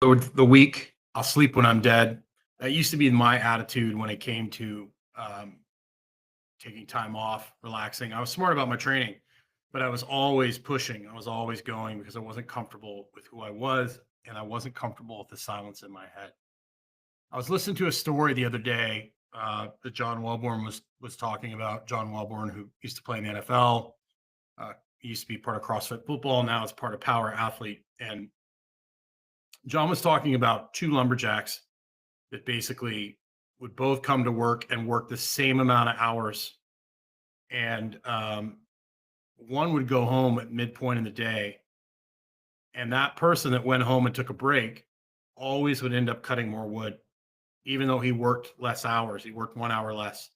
the week. I'll sleep when I'm dead. That used to be my attitude when it came to um, taking time off, relaxing. I was smart about my training, but I was always pushing. I was always going because I wasn't comfortable with who I was, and I wasn't comfortable with the silence in my head. I was listening to a story the other day that John Welborn was talking about. John Welborn, who used to play in the NFL, he used to be part of CrossFit football. Now it's part of Power Athlete, and John was talking about two lumberjacks that basically would both come to work and work the same amount of hours. And one would go home at midpoint in the day. And that person that went home and took a break always would end up cutting more wood, even though he worked less hours. He worked 1 hour less.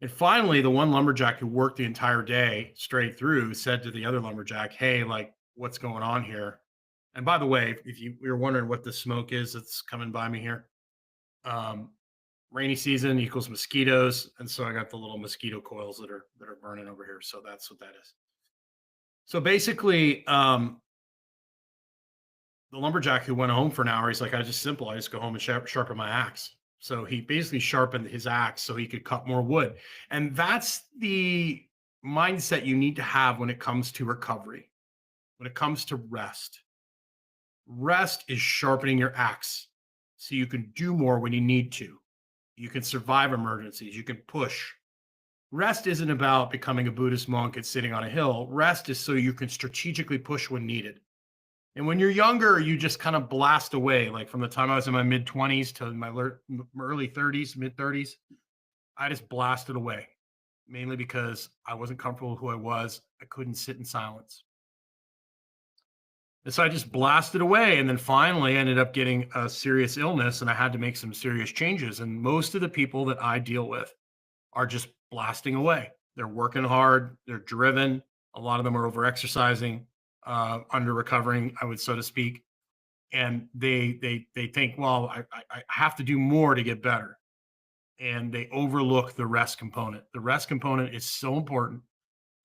And finally, the one lumberjack who worked the entire day straight through said to the other lumberjack, "Hey, like, what's going on here?" And by the way, if you were wondering what the smoke is that's coming by me here, um, rainy season equals mosquitoes, and so I got the little mosquito coils that are burning over here. So that's what that is. So basically, the lumberjack who went home for an hour, he's like, I just go home and sharpen my axe. So he basically sharpened his axe so he could cut more wood, and that's the mindset you need to have when it comes to recovery, when it comes to rest. Rest is sharpening your axe so you can do more when you need to. You can survive emergencies. You can push. Rest isn't about becoming a Buddhist monk and sitting on a hill. Rest is so you can strategically push when needed. And when you're younger, you just kind of blast away. Like from the time I was in my mid 20s to my early 30s, mid 30s, I just blasted away, mainly because I wasn't comfortable with who I was. I couldn't sit in silence. And so I just blasted away. And then finally I ended up getting a serious illness and I had to make some serious changes. And most of the people that I deal with are just blasting away. They're working hard, they're driven. A lot of them are over exercising, under recovering, I would so to speak. And they think, well, I have to do more to get better. And they overlook the rest component. The rest component is so important.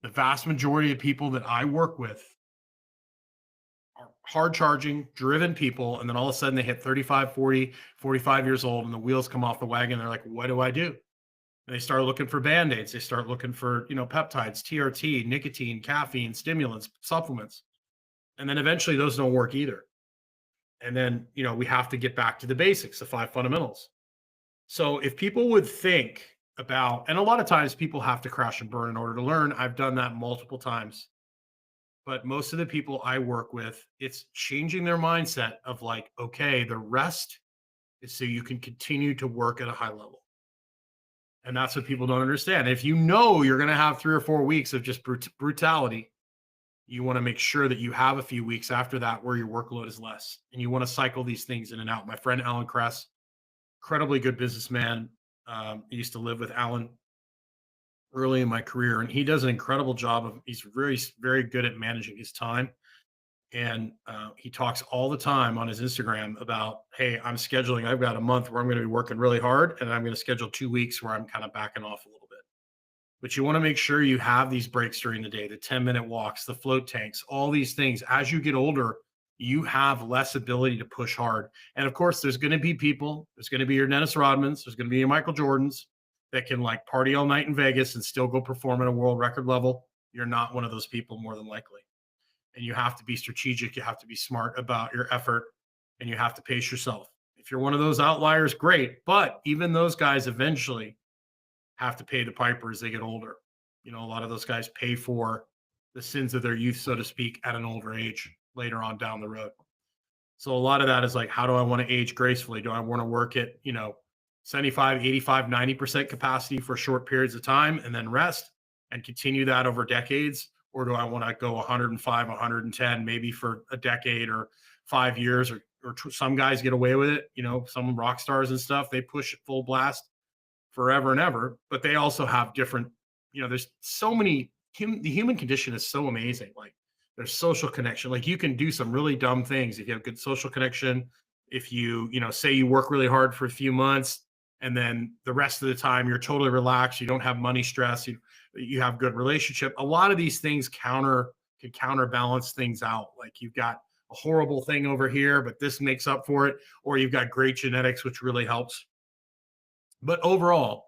The vast majority of people that I work with are hard charging, driven people. And then all of a sudden they hit 35, 40, 45 years old and the wheels come off the wagon. They're like, what do I do? And they start looking for Band-Aids. They start looking for, peptides, TRT, nicotine, caffeine, stimulants, supplements. And then eventually those don't work either. And then, we have to get back to the basics, the 5 fundamentals. So if people would think about, and a lot of times people have to crash and burn in order to learn. I've done that multiple times. But most of the people I work with, it's changing their mindset of like, okay, the rest is so you can continue to work at a high level. And that's what people don't understand. If you know you're going to have 3 or 4 weeks of just brutality, you want to make sure that you have a few weeks after that where your workload is less. And you want to cycle these things in and out. My friend Alan Kress, incredibly good businessman. I used to live with Alan early in my career, and he does an incredible job of, he's very, very good at managing his time. And he talks all the time on his Instagram about, hey, I've got a month where I'm going to be working really hard, and I'm going to schedule 2 weeks where I'm kind of backing off a little bit. But you want to make sure you have these breaks during the day, the 10-minute walks, the float tanks, all these things. As you get older, you have less ability to push hard. And of course, there's going to be people, there's going to be your Dennis Rodmans, there's going to be your Michael Jordans that can like party all night in Vegas and still go perform at a world record level. You're not one of those people, more than likely. And you have to be strategic. You have to be smart about your effort, and you have to pace yourself. If you're one of those outliers, great. But even those guys eventually have to pay the piper as they get older. A lot of those guys pay for the sins of their youth, so to speak, at an older age later on down the road. So a lot of that is like, how do I want to age gracefully? Do I want to work at, 75, 85, 90% capacity for short periods of time and then rest and continue that over decades? Or do I want to go 105, 110, maybe for a decade or 5 years, or some guys get away with it. Some rock stars and stuff, they push it full blast forever and ever, but they also have different, there's so many, the human condition is so amazing. Like there's social connection. Like you can do some really dumb things if you have good social connection. If you, say you work really hard for a few months and then the rest of the time you're totally relaxed, you don't have money stress, you have good relationship. A lot of these things can counterbalance things out. Like you've got a horrible thing over here, but this makes up for it, or you've got great genetics, which really helps. But overall,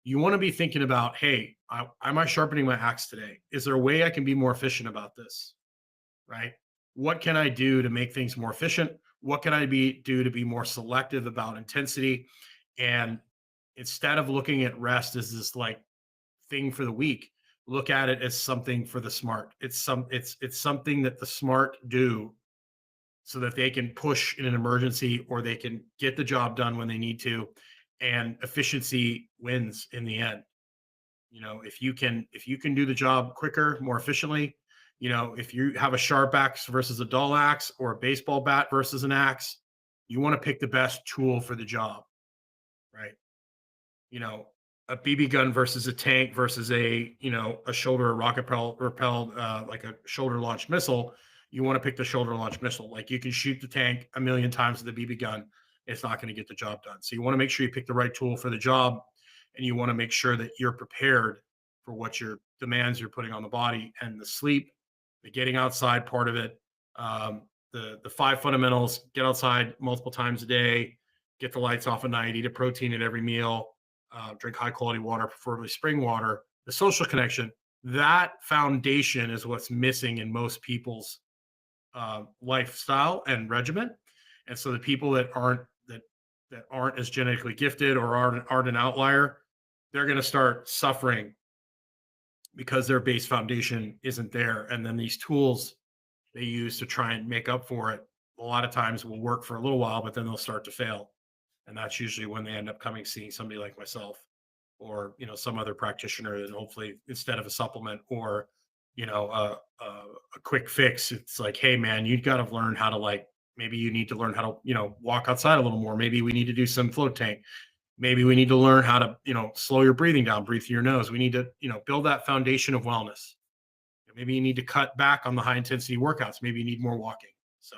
you want to be thinking about, hey, am I sharpening my axe today? Is there a way I can be more efficient about this? Right? What can I do to make things more efficient? What can I do to be more selective about intensity? And instead of looking at rest as this like thing for the weak, look at it as something for the smart. It's something that the smart do so that they can push in an emergency or they can get the job done when they need to, and efficiency wins in the end. If you can do the job quicker, more efficiently, if you have a sharp axe versus a dull axe or a baseball bat versus an axe, you want to pick the best tool for the job, right? you know, a BB gun versus a tank versus a shoulder rocket repelled, like a shoulder launched missile. You want to pick the shoulder launched missile. Like, you can shoot the tank a million times with the BB gun. It's not going to get the job done. So you want to make sure you pick the right tool for the job, and you want to make sure that you're prepared for what your demands you're putting on the body, and the sleep, the getting outside part of it. The five fundamentals: get outside multiple times a day, get the lights off at night, eat a protein at every meal, drink high quality water, preferably spring water. The social connection, that foundation is what's missing in most people's lifestyle and regimen. And so the people that aren't as genetically gifted or aren't an outlier, they're going to start suffering because their base foundation isn't there. And then these tools they use to try and make up for it, a lot of times will work for a little while, but then they'll start to fail. And that's usually when they end up seeing somebody like myself, or some other practitioner, and hopefully, instead of a supplement or a quick fix, it's like, hey man, you've got to learn how to, like, maybe you need to learn how to walk outside a little more. Maybe we need to do some float tank. Maybe we need to learn how to slow your breathing down, breathe through your nose. We need to build that foundation of wellness. Maybe you need to cut back on the high intensity workouts. Maybe you need more walking. So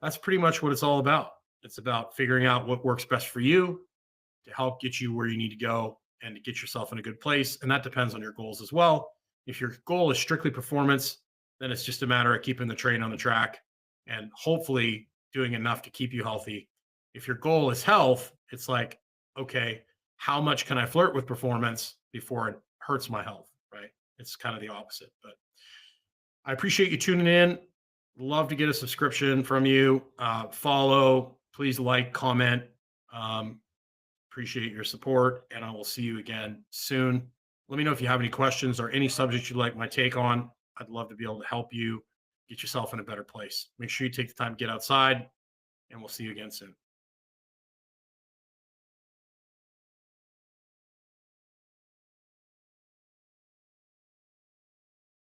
that's pretty much what it's all about. It's about figuring out what works best for you to help get you where you need to go and to get yourself in a good place. And that depends on your goals as well. If your goal is strictly performance, then it's just a matter of keeping the train on the track and hopefully doing enough to keep you healthy. If your goal is health, it's like, okay, how much can I flirt with performance before it hurts my health, right? It's kind of the opposite. But I appreciate you tuning in. Love to get a subscription from you. Follow, please like, comment. Appreciate your support, and I will see you again soon. Let me know if you have any questions or any subjects you'd like my take on. I'd love to be able to help you get yourself in a better place. Make sure you take the time to get outside, and we'll see you again soon.